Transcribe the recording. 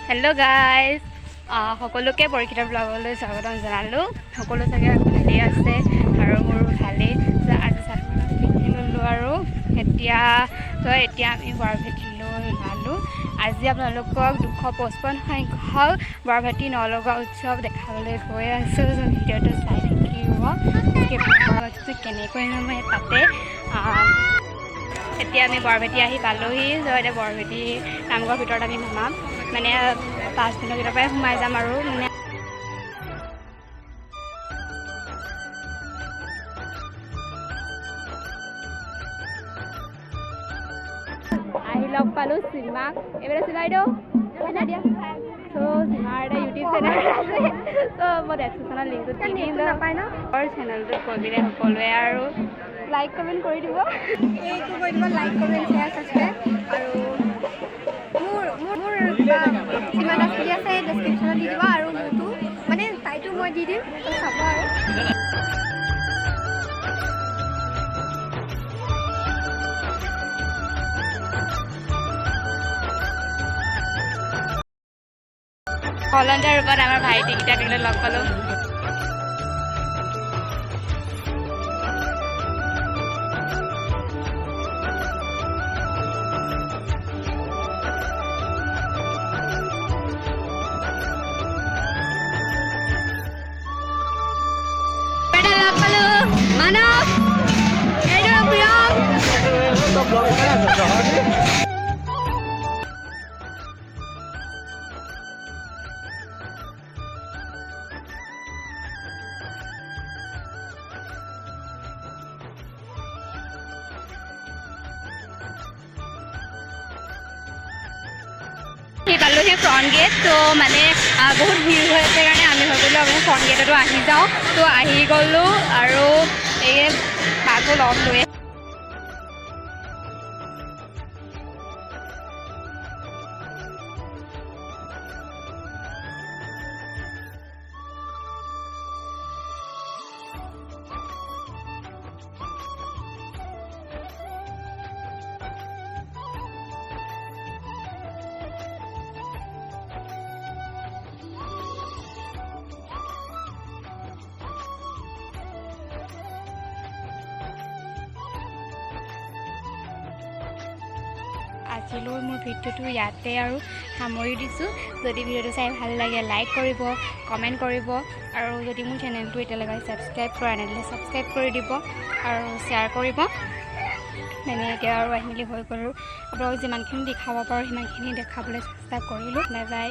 Hello' guys, সকলোকে পৰীক্ষিত ব্লগলৈ স্বাগতম জনালোঁ। সকলো চাগে ভালেই আছে আৰু মোৰো ভালেই। আজি চাদৰ পিন্ধি ল'লোঁ আৰু এতিয়া আমি বৰভেটিলৈ ওলালোঁ। আজি আপোনালোকক 255 সংখ্যক বৰভেটি নলগোৱা উৎসৱ দেখাবলৈ গৈ আছোঁ। ভিডিঅ'টো চাই থাকিব কেনেকৈ মই তাতে এতিয়া আমি বৰভেটি আহি পালোহি। এতিয়া বৰভেটি নামঘৰৰ ভিতৰত আমি সোমাম, মানে 5 দিনৰ ভিতৰৰ পৰাই সোমাই যাম আৰু মানে আহি লগ পালোঁ সীমাক। এইবাৰ চিলাইদেউ দিয়া সীমাৰ এটা ইউটিউব চেনেল আছে, মই ডেছক্ৰিপশ্যনত লিংকটো দি দিম নাপায় ন। চেনেলটোত গৈ পিনে সকলোৱে আৰু লাইক কমেণ্ট কৰি দিব, লাইক কমেণ্ট শ্বেয়াৰ ছাবস্ক্ৰাইব। আৰু মোৰ কিমান আছে ডেছক্ৰিপশ্যনত দি দিব, আৰু মোৰটো মানে তাইটো মই দি দিম, চাব আৰু ভলণ্টিয়াৰ ৰূপত আমাৰ ভাইটিকেইটাক লগ পালোঁ। মানৱ এইটো প্ৰিয়ম পালোহি ফ্ৰণ্ট গেট। তো মানে বহুত ভিৰ হৈ আছে কাৰণে আমি ভাবিলোঁ আমি ফ্ৰণ্ট গেটতো আহি যাওঁ। তো আহি গ'লোঁ আৰু এই বাঘো লগ লৈ আজিলৈ মোৰ ভিডিঅ'টো ইয়াতে আৰু সামৰি দিছোঁ। যদি ভিডিঅ'টো চাই ভাল লাগে লাইক কৰিব, কমেণ্ট কৰিব, আৰু যদি মোৰ চেনেলটো এতিয়ালৈকে ছাবস্ক্ৰাইব কৰা নাছিলে ছাবস্ক্ৰাইব কৰি দিব আৰু শ্বেয়াৰ কৰিব। মানে এতিয়া আৰু আহি মেলি হৈ গ'লোঁ, আপোনালোকক যিমানখিনি দেখাব পাৰোঁ সিমানখিনি দেখাবলৈ চেষ্টা কৰিলোঁ। Bye bye.